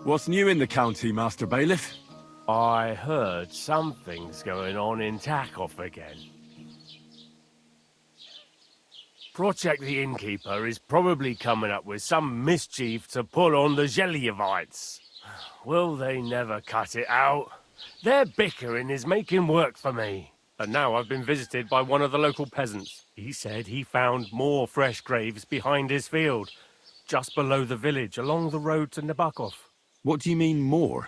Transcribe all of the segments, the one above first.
What's new in the county, Master Bailiff? I heard something's going on in Takoff again. Project the Innkeeper is probably coming up with some mischief to pull on the Gelievites. Will they never cut it out? Their bickering is making work for me. And now I've been visited by one of the local peasants. He said he found more fresh graves behind his field, just below the village, along the road to Nabokov. What do you mean, more?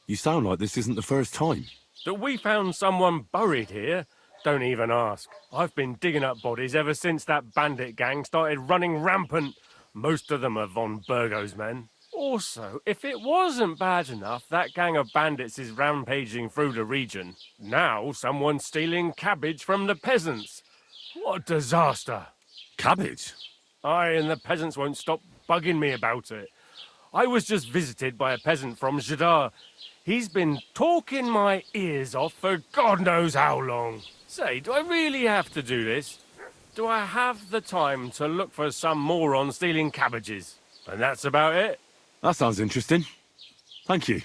You sound like this isn't the first time. That we found someone buried here? Don't even ask. I've been digging up bodies ever since that bandit gang started running rampant. Most of them are von Burgo's men. Also, if it wasn't bad enough that gang of bandits is rampaging through the region, now someone's stealing cabbage from the peasants. What a disaster. Cabbage? Aye, and the peasants won't stop bugging me about it. I was just visited by a peasant from Jadar. He's been talking my ears off for God knows how long. Say, do I really have to do this? Do I have the time to look for some moron stealing cabbages? And that's about it. That sounds interesting. Thank you.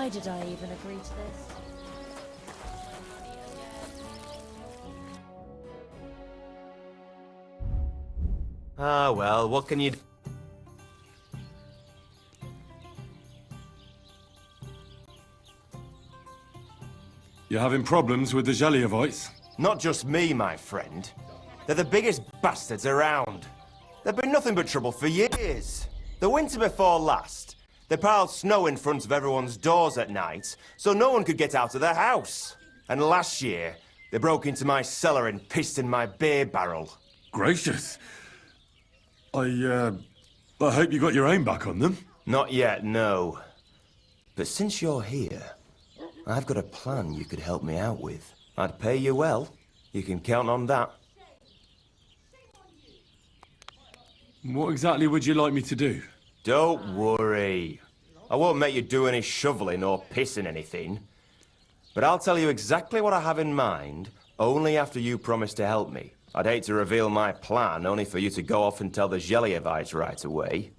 Why did I even agree to this? Ah, well, what can you do? You're having problems with the Jelievites? Not just me, my friend. They're the biggest bastards around. They've been nothing but trouble for years. The winter before last, they piled snow in front of everyone's doors at night, so no one could get out of their house. And last year, they broke into my cellar and pissed in my beer barrel. Gracious. I hope you got your aim back on them. Not yet, no. But since you're here, I've got a plan you could help me out with. I'd pay you well. You can count on that. What exactly would you like me to do? Don't worry. I won't make you do any shoveling or pissing anything. But I'll tell you exactly what I have in mind, only after you promise to help me. I'd hate to reveal my plan, only for you to go off and tell the Jelievites right away.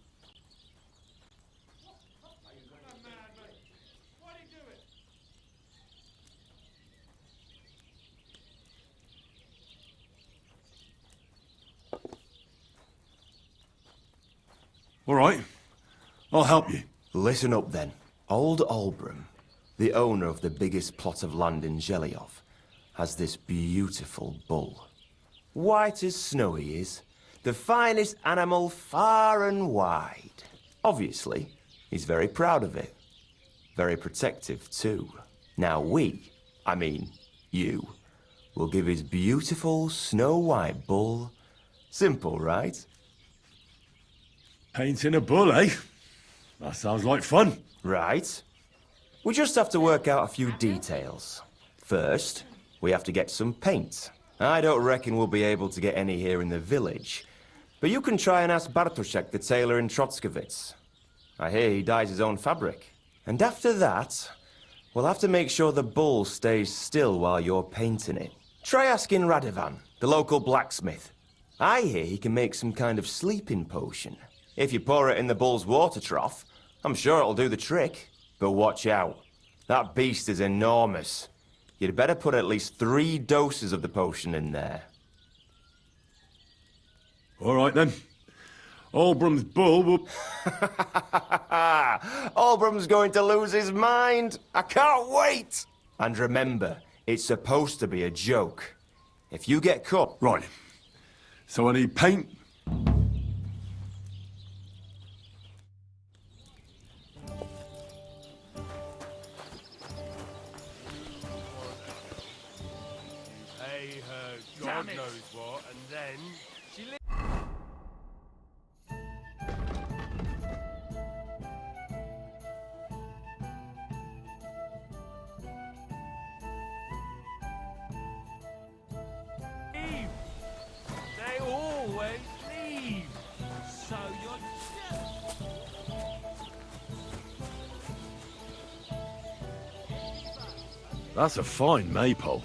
All right. I'll help you. Listen up then. Old Olbram, the owner of the biggest plot of land in Zhelyov, has this beautiful bull. White as snow he is. The finest animal far and wide. Obviously, he's very proud of it. Very protective too. Now I mean you, will give his beautiful snow-white bull. Simple, right? Painting a bull, eh? That sounds like fun. Right. We just have to work out a few details. First, we have to get some paint. I don't reckon we'll be able to get any here in the village. But you can try and ask Bartoszek, the tailor in Trotskovitz. I hear he dyes his own fabric. And after that, we'll have to make sure the bull stays still while you're painting it. Try asking Radovan, the local blacksmith. I hear he can make some kind of sleeping potion. If you pour it in the bull's water trough, I'm sure it'll do the trick. But watch out. That beast is enormous. You'd better put at least 3 doses of the potion in there. All right, then. Olbram's bull will... Olbram's going to lose his mind. I can't wait. And remember, it's supposed to be a joke. If you get caught... Right. So I need paint... Pay her God knows what, and then she leave. They always leave. So you're That's a fine maypole.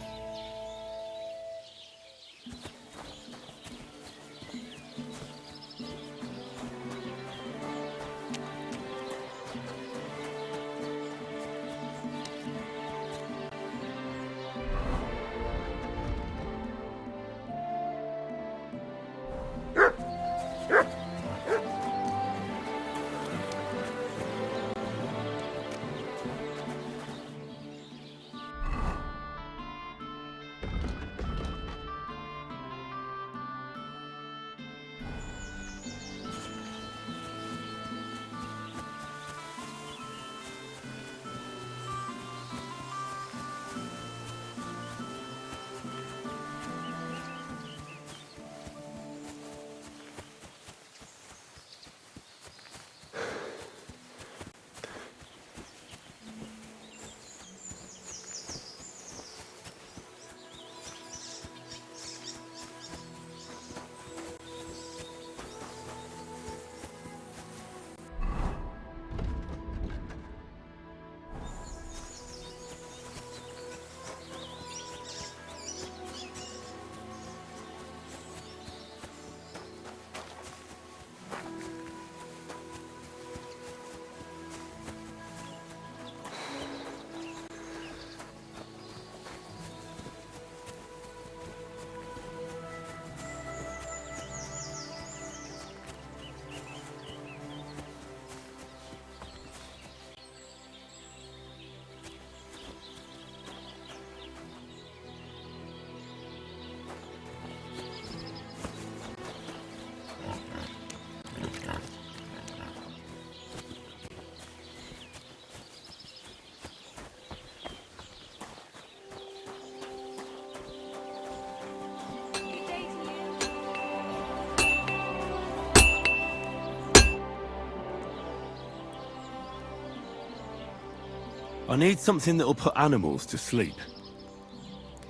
I need something that'll put animals to sleep.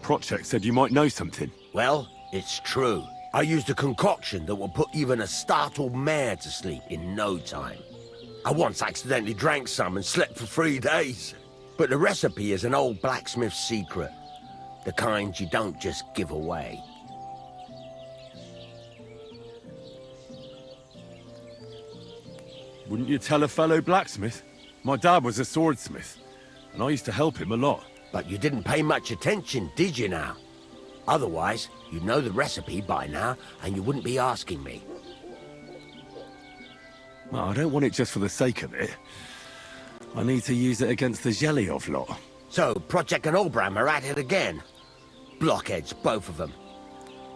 Project said you might know something. Well, it's true. I used a concoction that will put even a startled mare to sleep in no time. I once accidentally drank some and slept for 3 days. But the recipe is an old blacksmith's secret. The kind you don't just give away. Wouldn't you tell a fellow blacksmith? My dad was a swordsmith, and I used to help him a lot. But you didn't pay much attention, did you now? Otherwise, you'd know the recipe by now, and you wouldn't be asking me. Well, I don't want it just for the sake of it. I need to use it against the Zhelyov lot. So, Project and Olbram are at it again. Blockheads, both of them.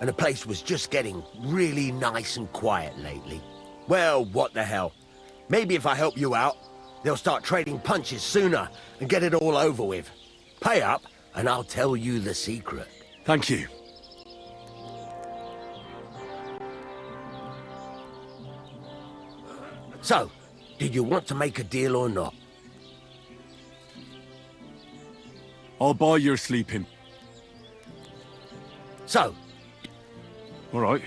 And the place was just getting really nice and quiet lately. Well, what the hell. Maybe if I help you out, they'll start trading punches sooner and get it all over with. Pay up, and I'll tell you the secret. Thank you. So, did you want to make a deal or not? I'll buy your sleeping. So, All right.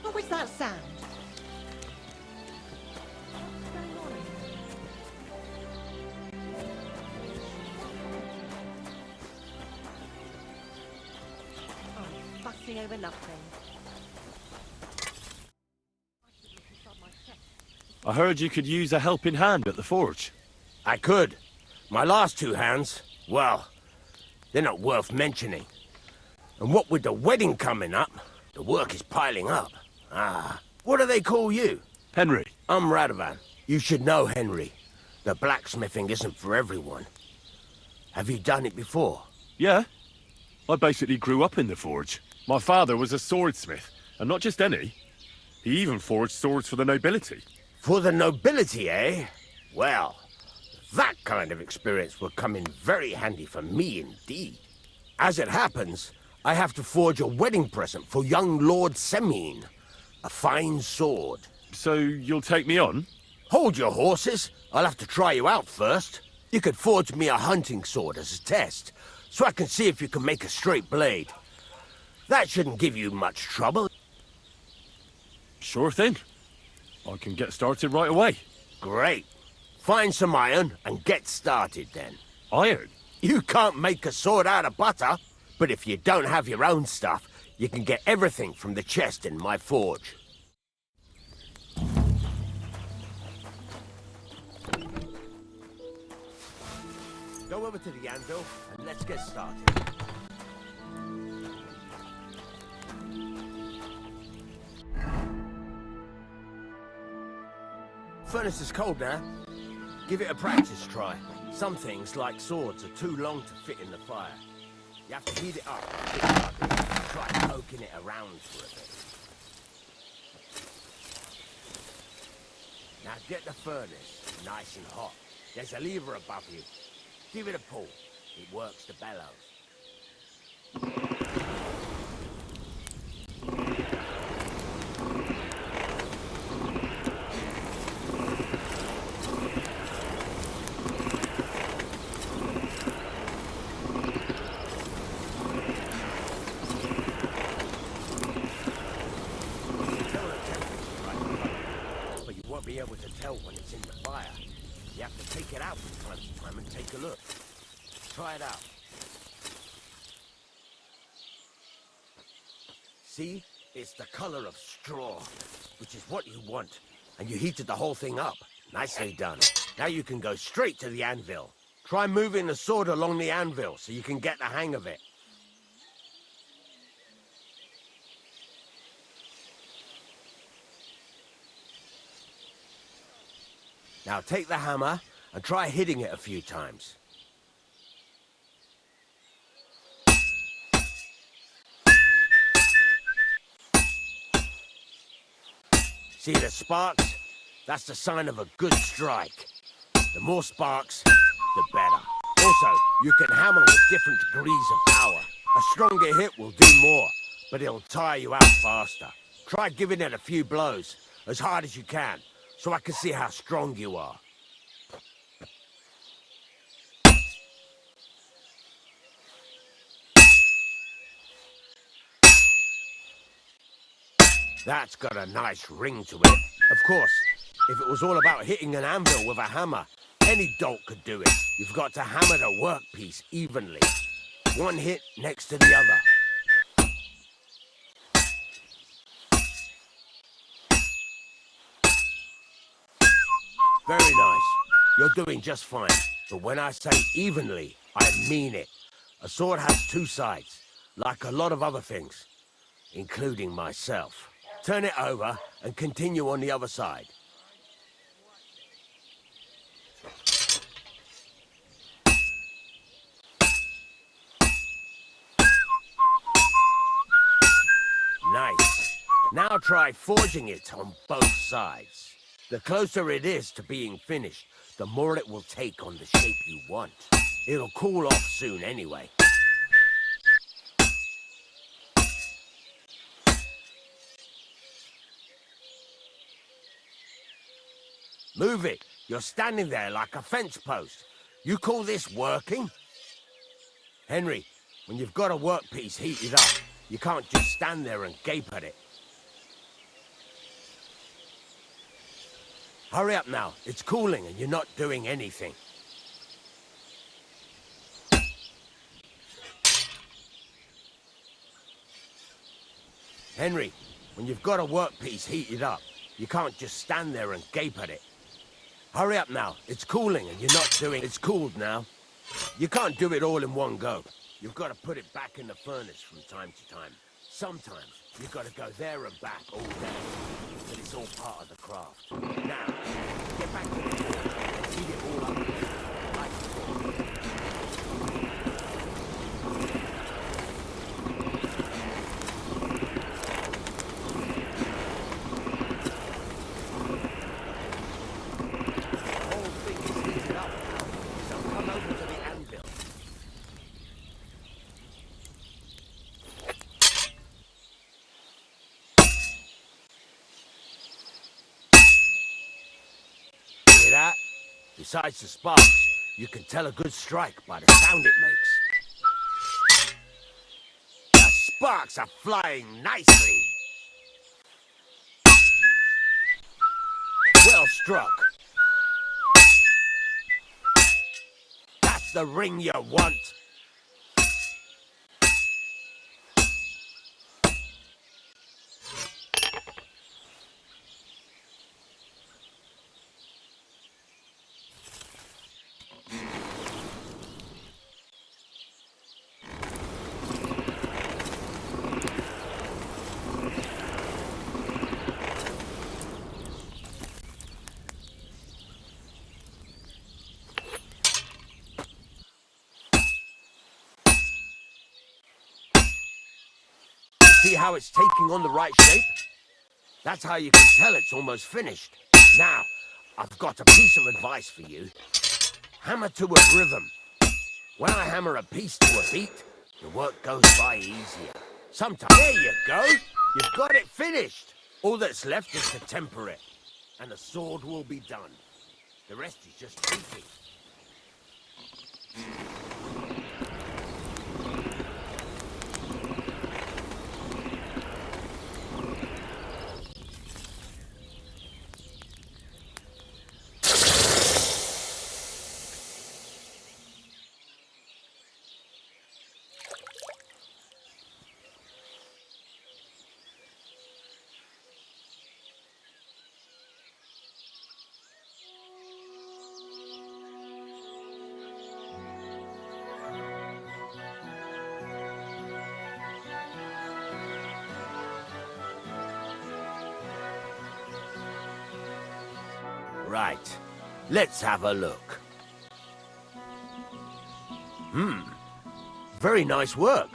What was that sound? Oh, fussing over nothing. I heard you could use a helping hand at the forge. I could. My last 2 hands, well, they're not worth mentioning. And what with the wedding coming up, the work is piling up. Ah, what do they call you? Henry. I'm Radovan. You should know Henry. The blacksmithing isn't for everyone. Have you done it before? Yeah. I basically grew up in the forge. My father was a swordsmith, and not just any. He even forged swords for the nobility. For the nobility, eh? Well, that kind of experience will come in very handy for me indeed. As it happens, I have to forge a wedding present for young Lord Semine. A fine sword. So you'll take me on? Hold your horses. I'll have to try you out first. You could forge me a hunting sword as a test, so I can see if you can make a straight blade. That shouldn't give you much trouble. Sure thing. I can get started right away. Great. Find some iron and get started then. Iron? You can't make a sword out of butter, but if you don't have your own stuff, you can get everything from the chest in my forge. Go over to the anvil and let's get started. Furnace is cold now. Give it a practice try. Some things, like swords, are too long to fit in the fire. You have to heat it up a bit harder and try poking it around for a bit. Now get the furnace nice and hot. There's a lever above you. Give it a pull. It works the bellows. But you won't be able to tell when it's in the fire. You have to take it out from time to time and take a look. Try it out. See? It's the color of straw, which is what you want. And you heated the whole thing up. Nicely done. Now you can go straight to the anvil. Try moving the sword along the anvil so you can get the hang of it. Now take the hammer and try hitting it a few times. See the sparks? That's the sign of a good strike. The more sparks, the better. Also, you can hammer with different degrees of power. A stronger hit will do more, but it'll tire you out faster. Try giving it a few blows, as hard as you can, so I can see how strong you are. That's got a nice ring to it. Of course, if it was all about hitting an anvil with a hammer, any dolt could do it. You've got to hammer the workpiece evenly. One hit next to the other. Very nice. You're doing just fine. But when I say evenly, I mean it. A sword has two sides, like a lot of other things, including myself. Turn it over and continue on the other side. Nice. Now try forging it on both sides. The closer it is to being finished, the more it will take on the shape you want. It'll cool off soon anyway. Move it. You're standing there like a fence post. You call this working? Henry, when you've got a workpiece heated up, you can't just stand there and gape at it. Hurry up now. It's cooling and you're not doing anything. Henry, when you've got a workpiece heated up, you can't just stand there and gape at it. Hurry up now. It's cooling and you're not doing... It's cooled now. You can't do it all in one go. You've got to put it back in the furnace from time to time. Sometimes you've got to go there and back all day. But it's all part of the craft. Now, get back to the furnace and heat it all up. Like before. Besides the sparks, you can tell a good strike by the sound it makes. The sparks are flying nicely. Well struck. That's the ring you want. See how it's taking on the right shape? That's how you can tell it's almost finished. Now, I've got a piece of advice for you. Hammer to a rhythm. When I hammer a piece to a beat, the work goes by easier. Sometimes... There you go! You've got it finished! All that's left is to temper it. And the sword will be done. The rest is just tweaking. Right. Let's have a look. Very nice work.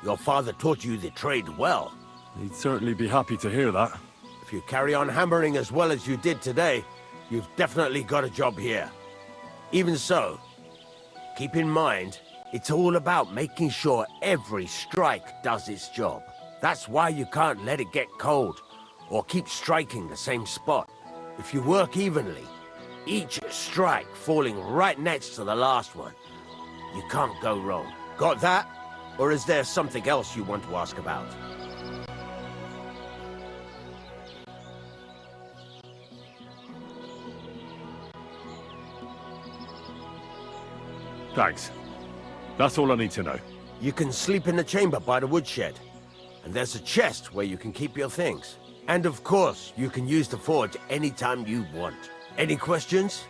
Your father taught you the trade well. He'd certainly be happy to hear that. If you carry on hammering as well as you did today, you've definitely got a job here. Even so, Keep in mind, it's all about making sure every strike does its job. That's why you can't let it get cold, or keep striking the same spot. If you work evenly, each strike falling right next to the last one, you can't go wrong. Got that? Or is there something else you want to ask about? Thanks. That's all I need to know. You can sleep in the chamber by the woodshed. And there's a chest where you can keep your things. And of course, you can use the forge anytime you want. Any questions?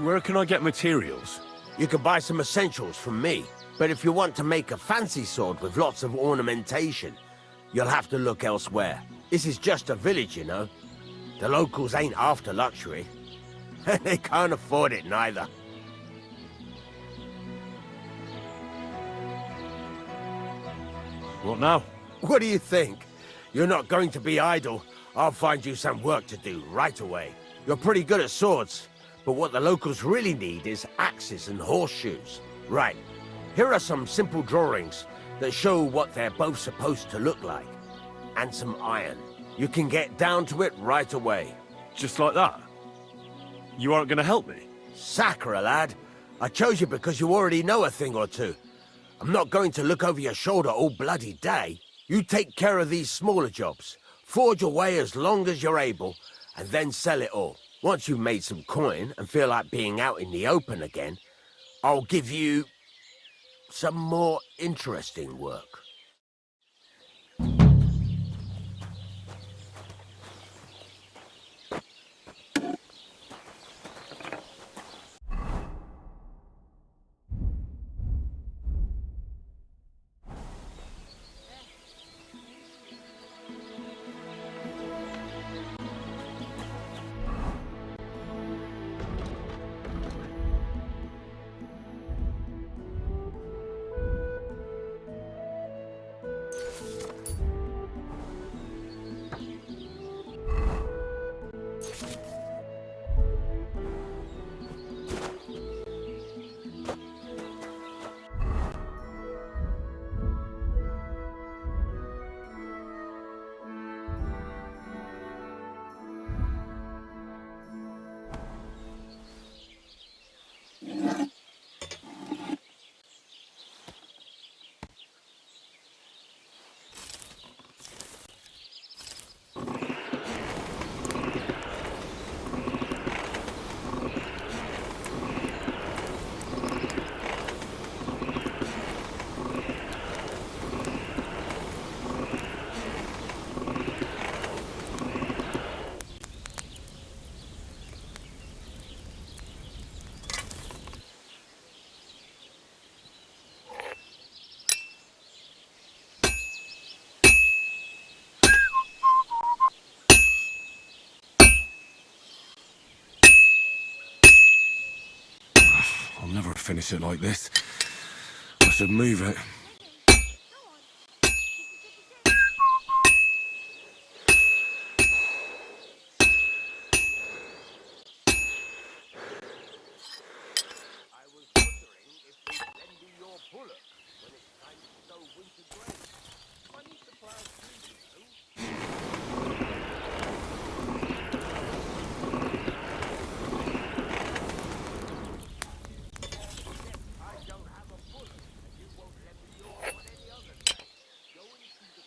Where can I get materials? You can buy some essentials from me. But if you want to make a fancy sword with lots of ornamentation, you'll have to look elsewhere. This is just a village, you know. The locals ain't after luxury. They can't afford it neither. What now? What do you think? You're not going to be idle. I'll find you some work to do right away. You're pretty good at swords, but what the locals really need is axes and horseshoes. Right. Here are some simple drawings that show what they're both supposed to look like. And some iron. You can get down to it right away. Just like that? You aren't gonna help me? Sacre, lad. I chose you because you already know a thing or two. I'm not going to look over your shoulder all bloody day. You take care of these smaller jobs. Forge away as long as you're able, and then sell it all. Once you've made some coin and feel like being out in the open again, I'll give you some more interesting work. I'll never finish it like this. I should move it. I was wondering if you'd lend me your bullock when it's time to sow winter grain. Funny surprise, you know. I don't have a bullock, and you won't lend me yours on any other day. Go and see the...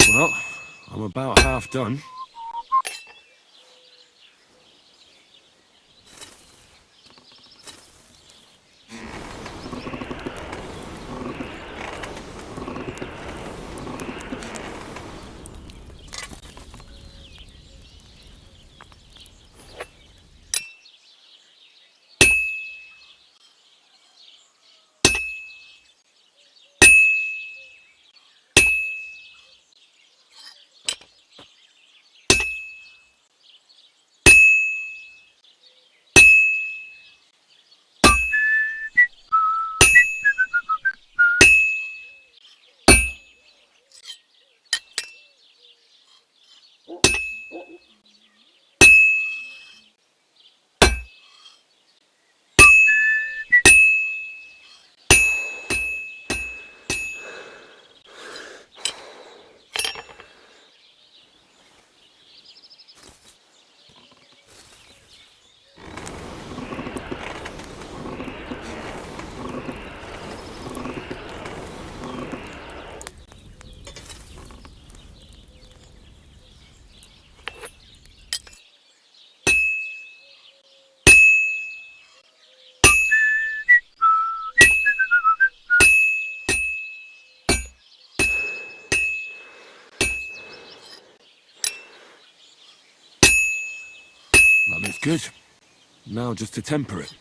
Well, I'm about half done. That looks good. Now just to temper it.